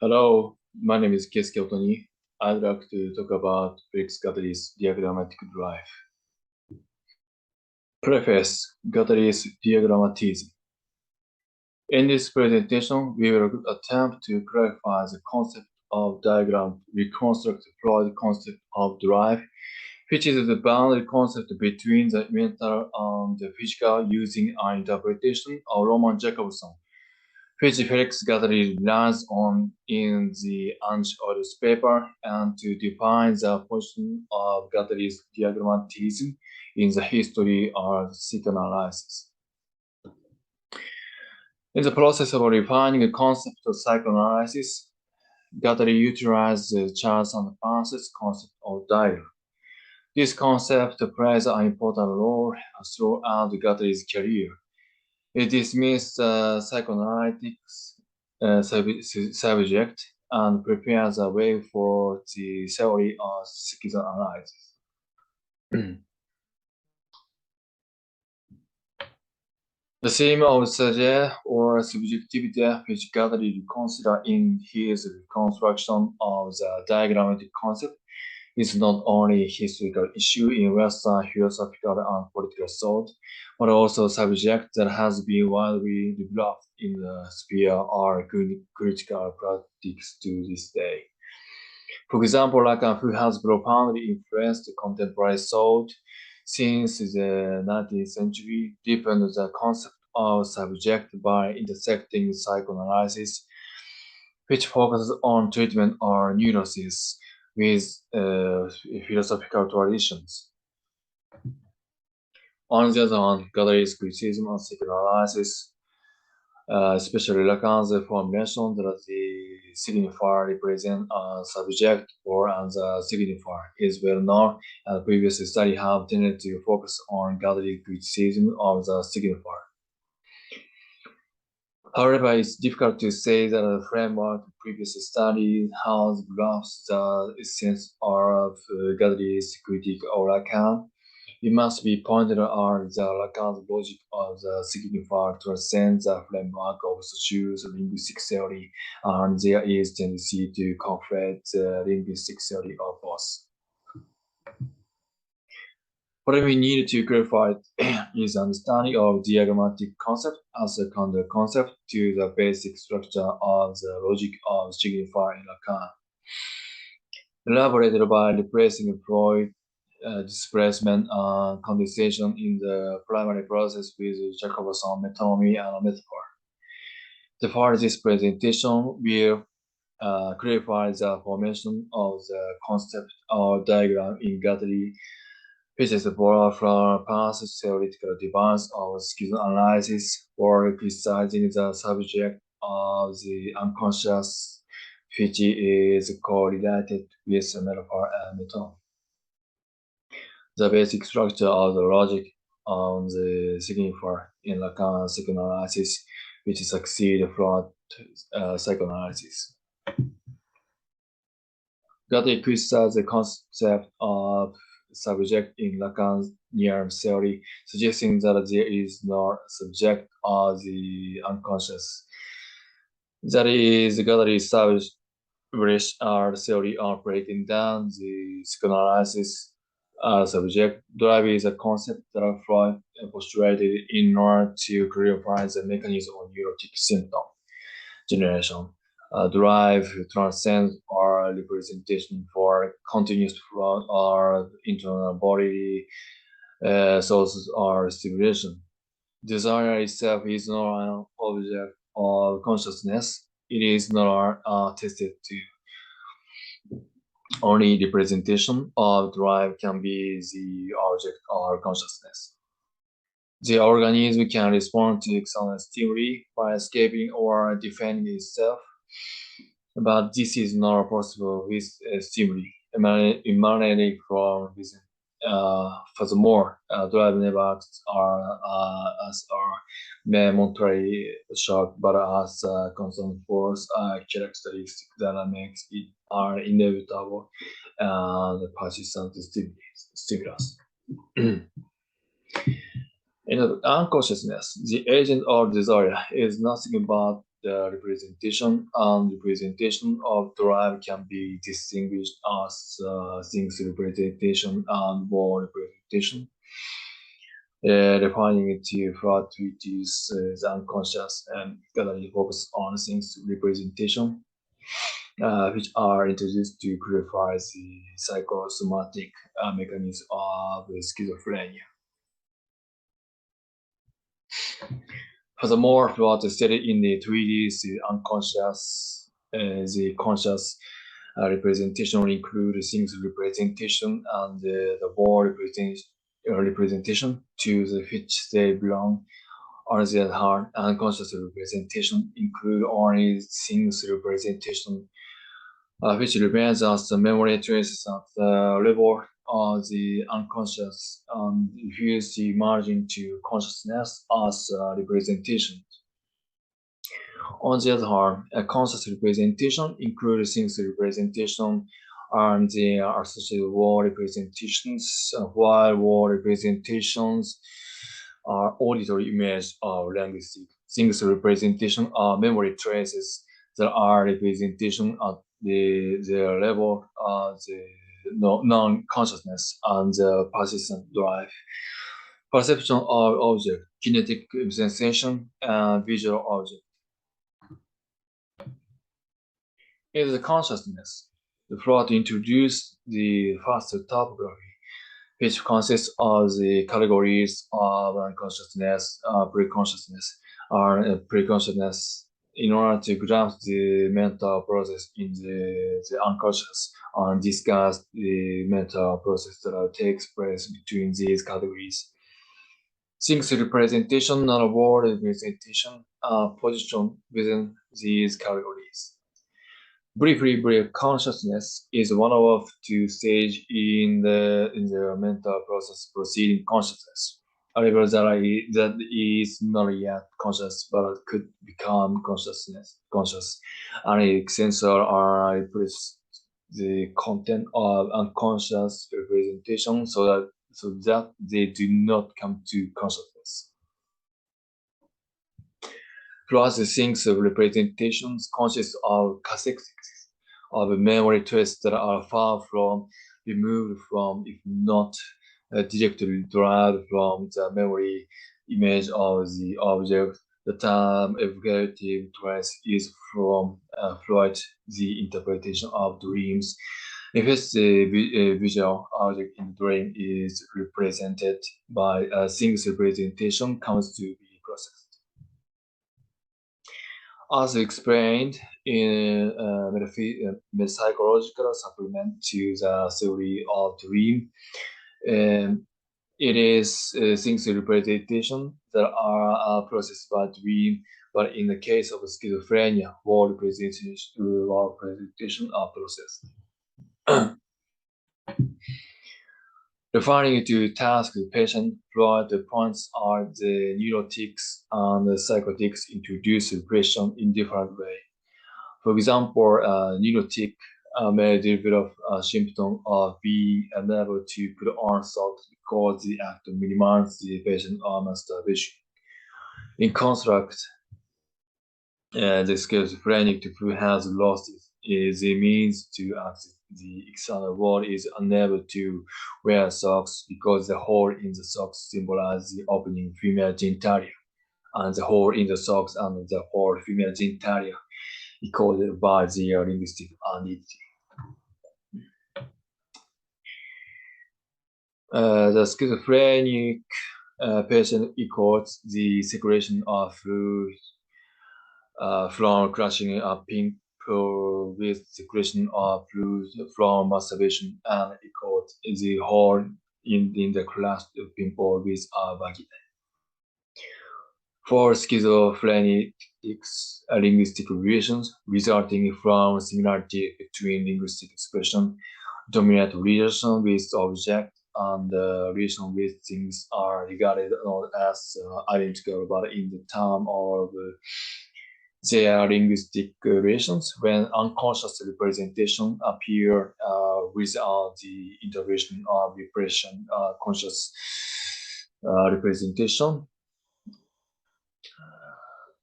Hello, my name is Keisuke OTANI. I'd like to talk about Felix Guattari's diagrammatic drive. Preface: Guattari's diagrammatism. In this presentation, we will attempt to clarify the concept of diagram, reconstruct the Freud concept of drive, which is the boundary concept between the mental and the physical using an interpretation of Roman Jacobson, which Felix Guattari relies on in the Ange-Otis paper, and to define the position of Guattari's diagrammatism in the history of psychoanalysis. In the process of refining the concept of psychoanalysis, Guattari utilized the Charles and Francis concept of dialogue. This concept plays an important role throughout Guattari's career. It dismisses psychoanalytic subject and prepares a way for the theory of psychoanalysis. The theme of sujet or subjectivity, which Guattari considered in his reconstruction of the diagrammatic concept, is not only a historical issue in Western philosophical and political thought, but also a subject that has been widely developed in the sphere of critical practice to this day. For example, Lacan, who has profoundly influenced contemporary thought since the 19th century, deepened the concept of subject by intersecting psychoanalysis, which focuses on treatment of neuroses with philosophical traditions. On the other hand, Guattari's criticism of psychoanalysis, especially Lacan's formulation that the signifier represents a subject or the signifier, is well known, and previous studies have tended to focus on Guattari's criticism of the signifier. However, it's difficult to say that the framework of previous studies has grasped the essence of Guattari's critique of Lacan. It must be pointed out that Lacan's logic of the signifier transcends the framework of Saussure linguistic theory, and there is tendency to conflate the linguistic theory of both. What we need to clarify is understanding of diagrammatic concept as a counter concept to the basic structure of the logic of signifier in Lacan. Elaborated by replacing Freud displacement and condensation in the primary process with Jacobson metonymy and metaphor. Therefore, this presentation will clarify the formation of the concept or diagram in Guattari, which is borrowed from past theoretical demands of psychoanalysis for criticizing the subject of the unconscious, which is correlated with metaphor and metonymy. The basic structure of the logic on the signifier in Lacan psychoanalysis, which succeeds Freud psychoanalysis. Guattari criticized the concept of subject in Lacanian theory, suggesting that there is no subject of the unconscious. That is, Guattari established our theory on breaking down the psychoanalysis subject. Drive is a concept that Freud postulated in order to clarify the mechanism of neurotic symptom generation. Drive transcends our representation for continuous flow or internal bodily sources or stimulation. Desire itself is not an object of consciousness. It is not tested to. Only representation of drive can be the object of consciousness. The organism can respond to external stimuli by escaping or defending itself, but this is not possible with stimuli emanating from within. Furthermore, drive networks are momentarily short, but as a constant force, characteristic that makes it are inevitable and persistent stimulus. In unconsciousness, the agent of desire is nothing but the representation, and representation of drive can be distinguished as things representation and word representation. Defining it to fraud which is unconscious and generally focus on things representation, which are introduced to clarify the psychosomatic mechanism of schizophrenia. Furthermore, throughout the study in the 3D, the unconscious, the conscious representation will include things representation and the word representation to the which they belong. On the other hand, unconscious representation include only things representation which remains as the memory traces at the level of the unconscious and diffuse the margin to consciousness as representation. On the other hand, a conscious representation includes things representation and the associated word representations, while word representations are auditory image or linguistic. Things representation are memory traces that are representation at the level of the non-consciousness and the persistent drive. Perception of object, kinetic sensation, and visual object. In the consciousness, the Freud introduced the first topography, which consists of the categories of unconsciousness, pre-consciousness, or pre-consciousness, in order to grasp the mental process in the unconscious and discuss the mental process that takes place between these categories. Things representation and word representation are positioned within these categories. Briefly, consciousness is one of two stages in the mental process preceding consciousness. A level that is not yet conscious but could become conscious, and sensor are replace the content of unconscious representation so that they do not come to consciousness. Plus, the things of representations consist of cassettes of memory traces that are far from removed from, if not directly derived from, the memory image of the object. The term evocative trace is from Freud, the interpretation of dreams. If the visual object in the dream is represented by a thing's representation comes to be processed. As explained in metapsychological supplement to the theory of dream, it is things representation that are processed by dream, but in the case of schizophrenia, word representation are processed. Referring to task patient, Freud points out the neurotics and the psychotics introduce repression in different ways. For example, neurotic may develop a symptom of being unable to put on socks because the act minimizes the patient masturbation. In contrast, the schizophrenic who has lost the means to access the external world is unable to wear socks because the hole in the socks symbolizes the opening female genitalia, and the hole in the socks and the whole female genitalia encoded by the linguistic identity. The schizophrenic patient equals the secretion of fluid from crushing a pimple with secretion of fluid from masturbation, and equals the hole in the crushed pimple with a vagina. For schizophrenics, linguistic relations resulting from similarity between linguistic expression, dominant relation with object, and relation with things are regarded not as identical but in the term of their linguistic relations when unconscious representation appear without the intervention of repression conscious representation.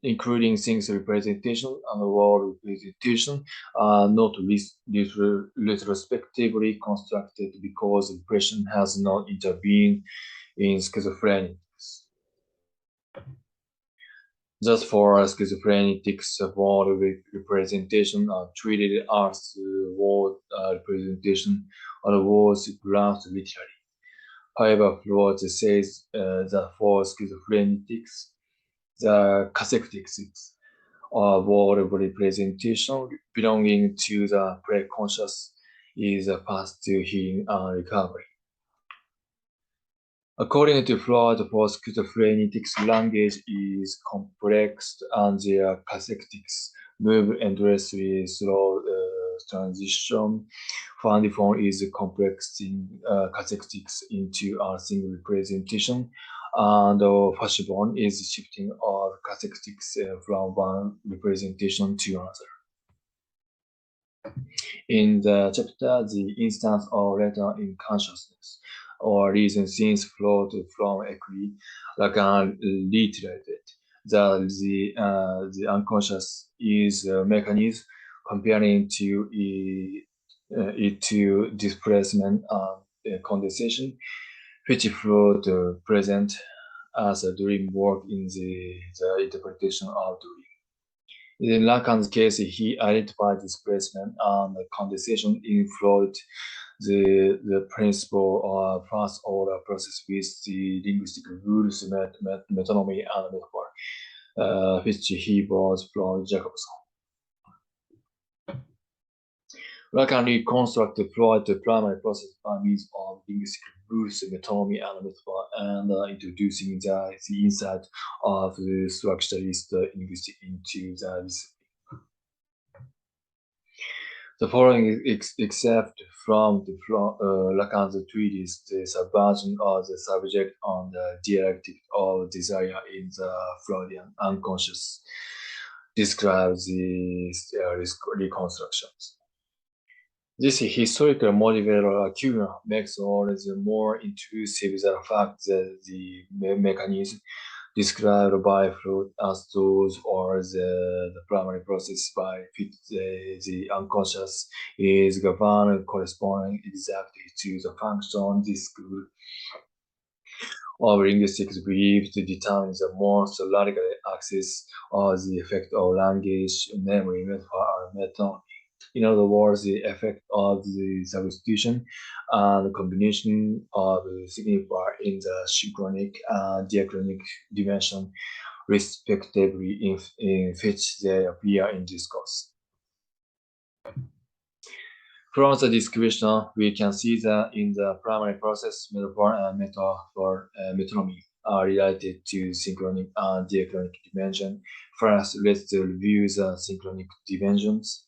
including things representation and world representation, are not retrospectively constructed because impression has not intervened in schizophrenia. Just for schizophrenics, world representation are treated as world representation and was grasped literally. However, Freud says that for schizophrenics, the casectics are world representation belonging to the pre-conscious is a path to healing and recovery. According to Freud, for schizophrenics, language is complex and their casectics move endlessly through transition. Form is complexing casectics into a single representation, and Fashibon is shifting of casectics from one representation to another. In the chapter, the instance or letter in consciousness or reason since flowed from equity, Lacan reiterated that the unconscious is a mechanism comparing to it to displacement and condensation, which flowed present as a dream work in the interpretation of dream. In Lacan's case, he identified displacement and condensation in Freud, the principle of first order process with the linguistic rules, metonymy, and metaphor, which he borrowed from Jacobson. Lacan reconstructed Freud's primary process by means of linguistic rules, metonymy, and metaphor, and introducing the insight of the structuralist linguistics into the discipline. The following except from Lacan's treatise, the subversion of the subject on the dialectic of desire in the Freudian unconscious, describes these reconstructions. This historical motivator accumulation makes all the more intrusive the fact that the mechanism described by Freud as those or the primary process by which the unconscious is governed corresponding exactly to the function this school of linguistics believes to determine the most radical axis of the effect of language, namely metaphor and metonymy. In other words, the effect of the substitution and combination of signifier in the synchronic and diachronic dimension, respectively, in which they appear in discourse. From the description, we can see that in the primary process, metaphor and metonymy are related to synchronic and diachronic dimension. First, let's review the synchronic dimensions.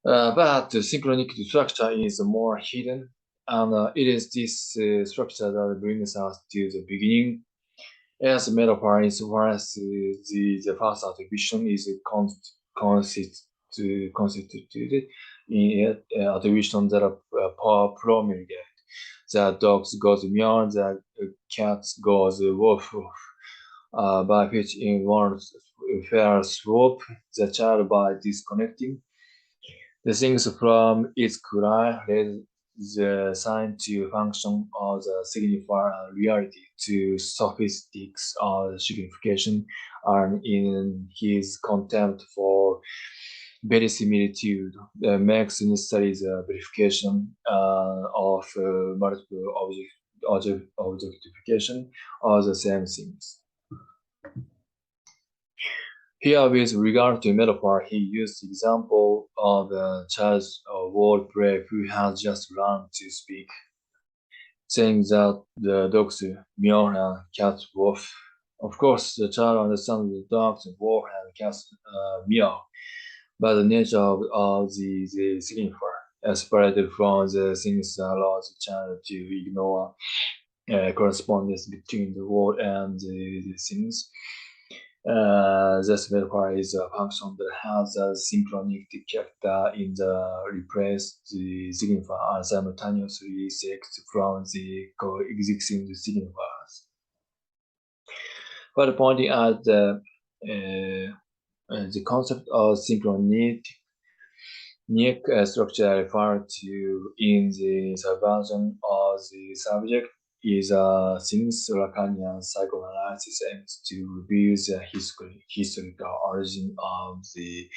But the synchronic structure is more hidden, and it is this structure that brings us to the beginning. As a metaphor, insofar as the first attribution is constituted in attribution that are promulgate. The dog goes meow, the cat goes woof woof. By which in one fair swoop, the child by disconnecting the things from its cry led the sign to function of the signifier and reality to sophistics of signification, and in his contempt for verisimilitude makes necessary the verification of multiple objectification of the same things. Here, with regard to metaphor, he used the example of a child's word play who has just learned to speak, saying that the dogs meow and cats woof. Of course, the child understands the dogs woof and cats meow, but the nature of the signifier, separated from the things allows the child to ignore correspondence between the word and the things. This metaphor is a function that has a synchronic character in the replace the signifier and simultaneously takes from the coexisting signifiers. But pointing at the The concept of synchronic structure referred to in the subversion of the subject is a since Lacanian psychoanalysis aims to reveal the historical origin of the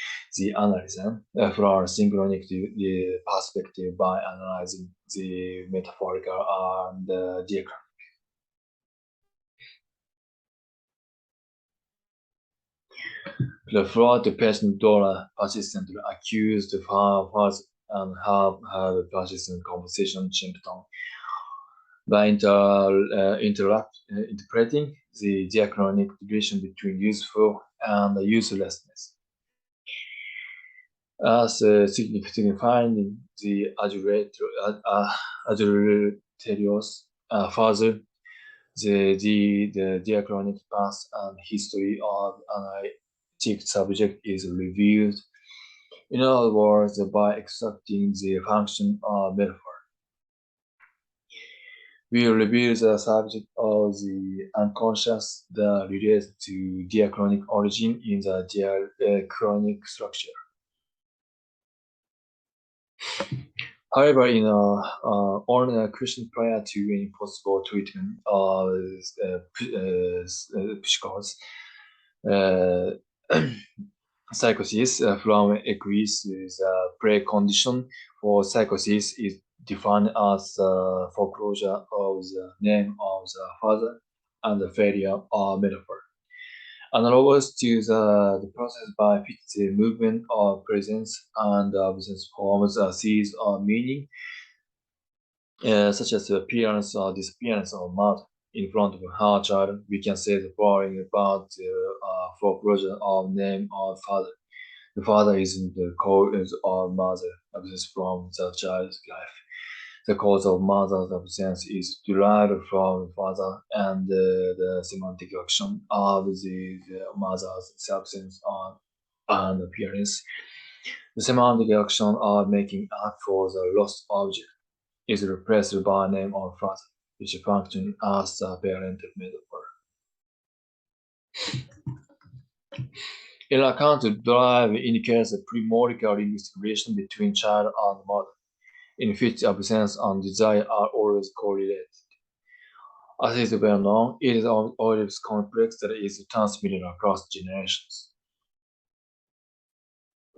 analysm from a synchronic perspective by analyzing the metaphorical and diagram. The fraud patient Dora persistently accused her father and have had persistent conversation symptom by interpreting the diachronic relation between useful and uselessness as signifying the adulterous father, the diachronic past and history of analytic subject is revealed. In other words, by extracting the function of metaphor, we reveal the subject of the unconscious that relates to diachronic origin in the diachronic structure. However, in on a question prior to any possible treatment of psychosis, psychosis from Equus, the precondition for psychosis is defined as foreclosure of the name of the father and the failure of metaphor. Analogous to the process by which the movement of presence and absence forms a series of meaning, such as the appearance or disappearance of mother in front of her child, we can say the following about the foreclosure of name of father. The father is the cause of mother absence from the child's life. The cause of mother's absence is derived from father and the semantic action of the mother's absence and appearance. The semantic action of making up for the lost object is replaced by name of father, which functions as a parent metaphor. In account, the drive indicates a primordial linguistic relation between child and mother, in which absence and desire are always correlated. As is well known, it is always complex that is transmitted across generations.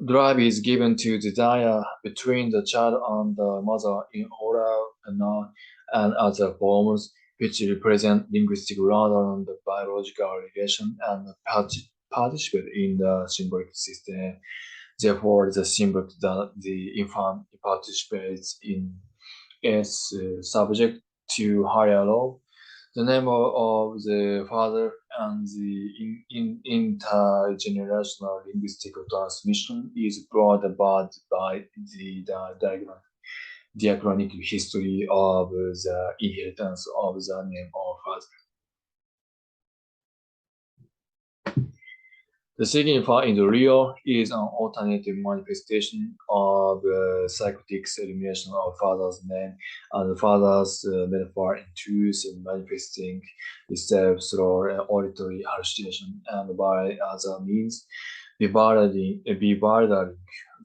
Drive is given to desire between the child and the mother in oral and other forms, which represent linguistic rather than the biological relation and participate in the symbolic system. Therefore, the symbol that the infant participates in is subject to higher law. The name of the father and the intergenerational linguistic transmission is brought about by the diachronic history of the inheritance of the name of father. The signifier in the real is an alternative manifestation of psychotic elimination of father's name and the father's metaphor in truth manifesting itself through auditory hallucination and by other means, revalidating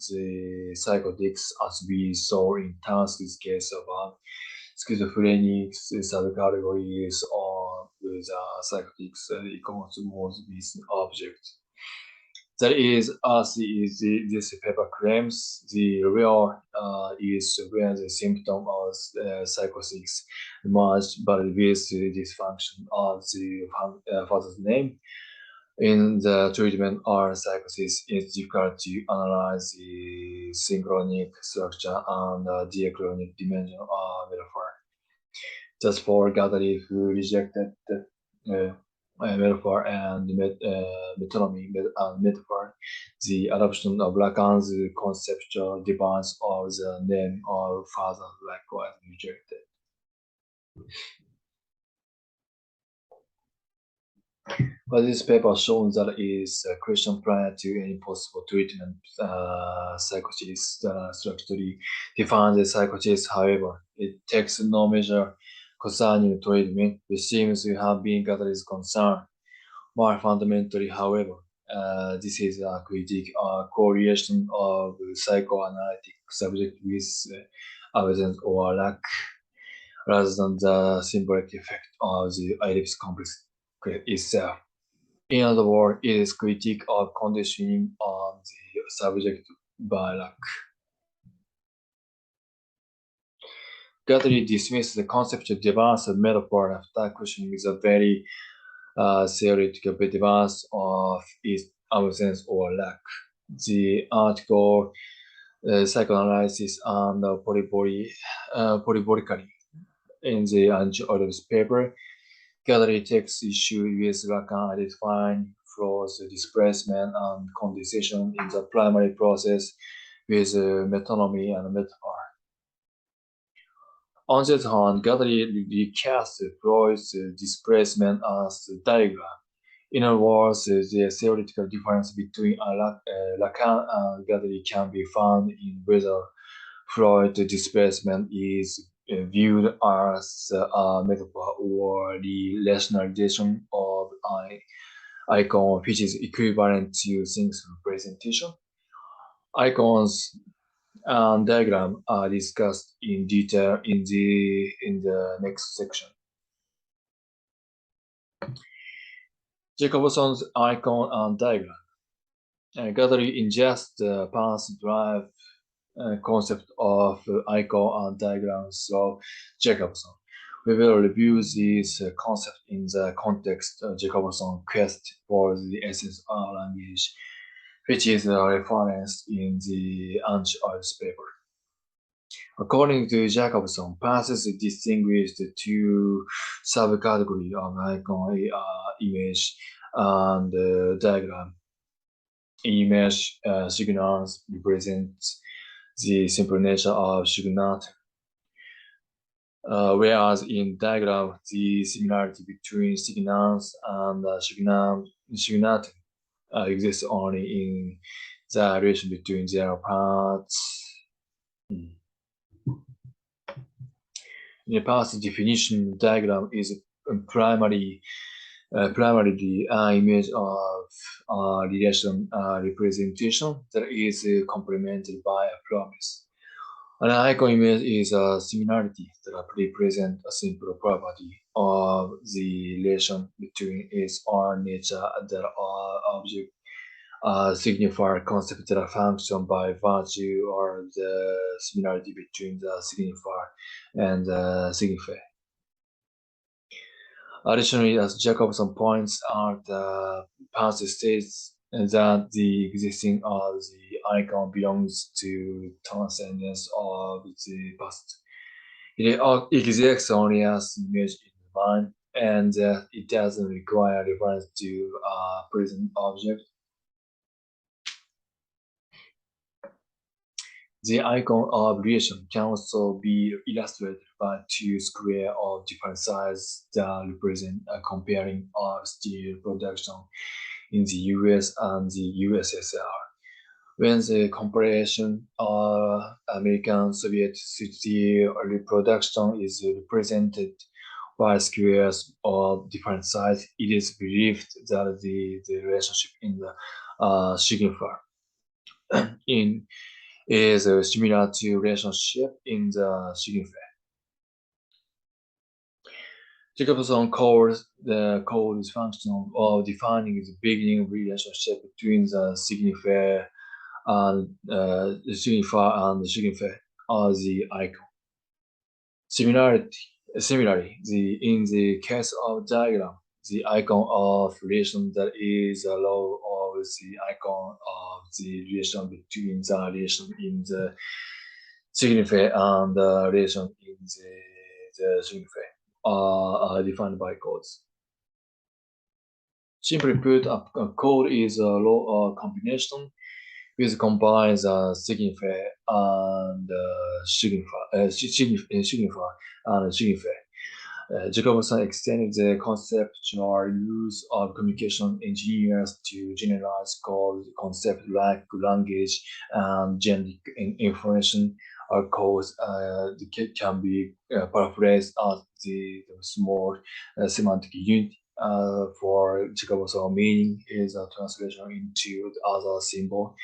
the psychotics as we saw in Tansky's case about schizophrenic subcategories of the psychotics equals with objects. That is, as this paper claims, the real is when the symptom of psychosis emerged but reveals the dysfunction of the father's name. In the treatment of psychosis, it's difficult to analyze the synchronic structure and diachronic dimension of metaphor. Just for Gaddafi, who rejected metaphor and metonymy and metaphor, the adoption of Lacan's conceptual device of the name of father likewise rejected. But this paper shows that it is a question prior to any possible treatment. Psychosis structurally defines the psychosis, however, it takes no measure concerning treatment, which seems to have been Gaddafi's concern. More fundamentally, however, This is a critique correlation of psychoanalytic subject with absence or lack, rather than the symbolic effect of the Oedipus complex itself. In other words, it is critique of conditioning on the subject by lack. Guthrie dismissed the concept of device as metaphor after questioning the very theoretical device of its absence or lack. The article psychoanalysis and polybolically in the anti-Oedipus paper, Gallery takes issue with Lacan identifying flaws, displacement, and condensation in the primary process with metonymy and metaphor. On the other hand, Gallery recasts Freud's displacement as a diagram. In other words, the theoretical difference between Lacan and Gallery can be found in whether Freud's displacement is viewed as a metaphor or the rationalization of an icon, which is equivalent to things representation. Icons and diagram are discussed in detail in the next section. Jacobson's icon and diagram. Gallery ingests the path-drive concept of icon and diagrams through Jacobson. We will review this concept in the context of Jacobson's quest for the essence of language, which is referenced in the anti-Oedipus paper. According to Jacobson, paths distinguish the two subcategories of icon, image, and diagram. Image signals represent the simple nature of signat, whereas in diagram, the similarity between signals and signat exists only in the relation between their parts. In the path definition, diagram is primarily the image of a relation representation that is complemented by a promise. An icon image is a similarity that represents a simple property of the relation between its own nature that object signifier concept that function by virtue or the similarity between the signifier and the signifier. Additionally, as Jacobson points out, the past states that the existing of the icon belongs to transcendence of the past. It exists only as image in the mind, and that it doesn't require reference to a present object. The icon of relation can also be illustrated by two squares of different sizes that represent a comparing of steel production in the US and the USSR. When the comparison of American Soviet steel reproduction is represented by squares of different sizes, it is believed that the relationship in the signifier is similar to relationship in the signifier. Jacobson calls the code function of defining the beginning relationship between the signifier and the signifier of the icon. Similarly, in the case of diagram, the icon of relation that is a law of the icon of the relation between the relation in the signifier and the relation in the signifier are defined by codes. Simply put, a code is a law combination which combines a signifier and signifier and signifier. Jacobson extended the conceptual use of communication engineers to generalize code concepts like language and generic information or codes can be paraphrased as the small semantic unit for Chikaboso, meaning is a translation into the other symbol,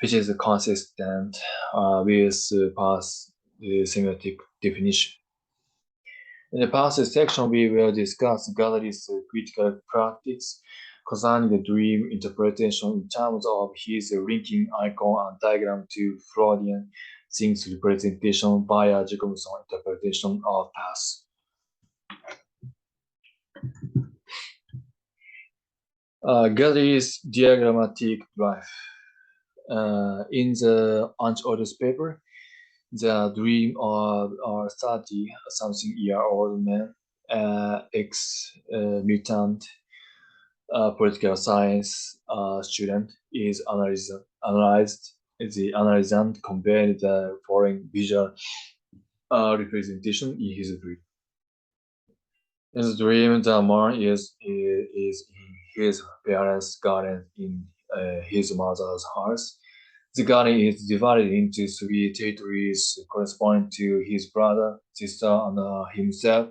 which is consistent with past semiotic definition. In the past section, we will discuss Gallery's critical practice concerning the dream interpretation in terms of his linking icon and diagram to Freudian things representation via Jacobson's interpretation of past. Gallery's diagrammatic drive. In the unordered paper, the dream of a 30-something-year-old man, ex-mutant political science student, is analyzed. The analyzant compared the foreign visual representation in his dream. In the dream, the man is in his parents' garden in his mother's house. The garden is divided into 3 territories corresponding to his brother, sister, and himself.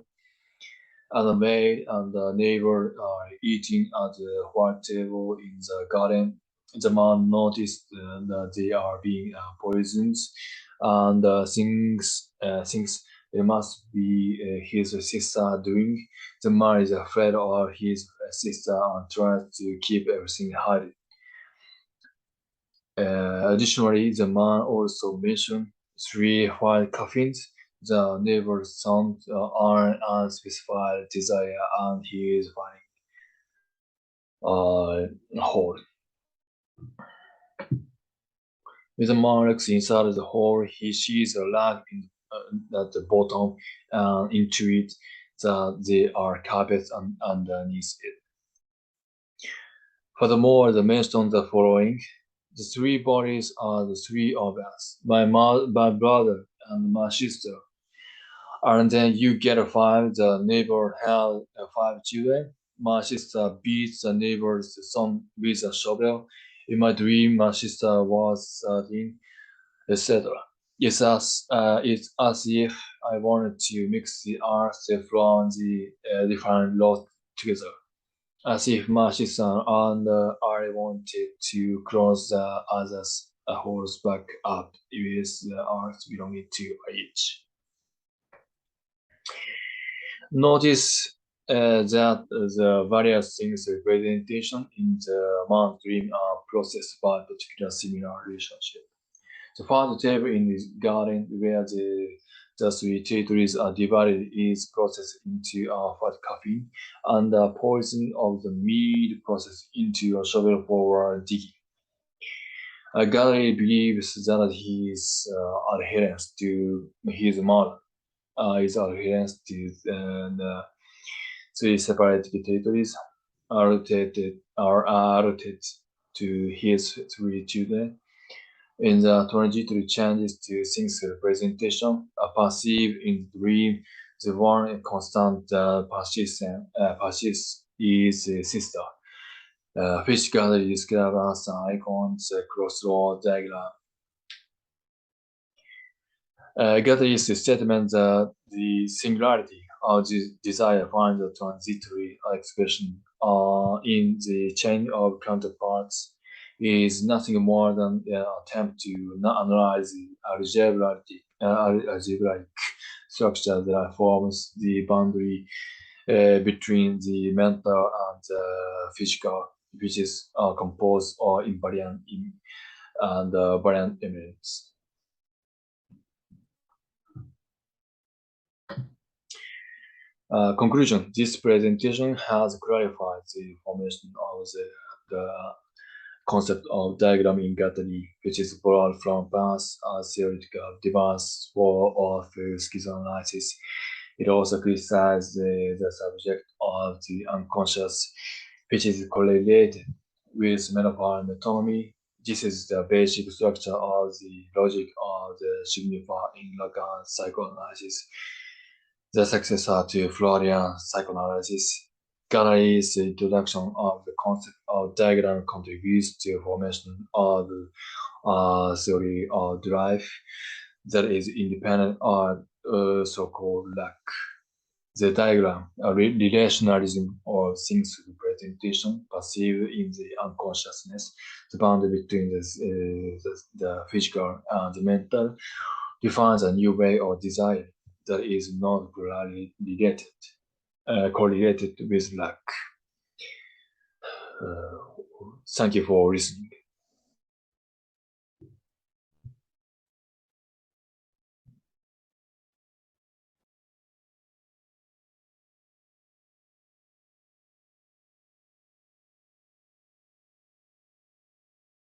And the maid and the neighbor are eating at the white table in the garden. The man noticed that they are being poisoned and thinks it must be his sister doing. The man is afraid of his sister and tries to keep everything hidden. Additionally, the man also mentioned 3 white coffins. The neighbor's son an unspecified desire, and he is finding a hole. When the man looks inside the hole, he sees a lag at the bottom, and intuits that there are carpets underneath it. Furthermore, the mention the following: the 3 bodies are the 3 of us, my brother and my sister. And then you get a 5. The neighbor had 5 children. My sister beats the neighbor's son with a shovel. In my dream, my sister was 13, etc. It's as if I wanted to mix the arts from the different lots together. As if my sister and I wanted to cross the others a horseback up with the arts belonging to each. Notice that the various things representation in the man's dream are processed by particular similar relationship. The first table in the garden where the 3 territories are divided is processed into a fat caffeine, and the poison of the meat processed into a shovel for digging. Gallery believes that his adherence to his mother is adherence to the 3 separate territories are allotted to his 3 children. In the transitory changes to things representation, a passive in the dream, the one constant persists is a sister. Physically described as an icon's crossroad diagram. Gather's statement that the singularity of the desire finds a transitory expression in the chain of counterparts is nothing more than an attempt to analyze the algebraic structure that forms the boundary between the mental and the physical, which is composed of invariant and variant elements. Conclusion: this presentation has clarified the formation of the concept of diagram in Gattari, which is borrowed from past theoretical demands of schizoanalysis. It also criticizes the subject of the unconscious, which is correlated with metaphor metonymy. This is the basic structure of the logic of the signifier in Lacan psychoanalysis, the successor to Freudian psychoanalysis. Gallery's introduction of the concept of diagram contributes to the formation of a theory of drive that is independent of so-called lack. The diagram, relationalism or things representation perceived in the unconsciousness, the boundary between the physical and the mental, defines a new way of desire that is not correlated with lack. Thank you for listening.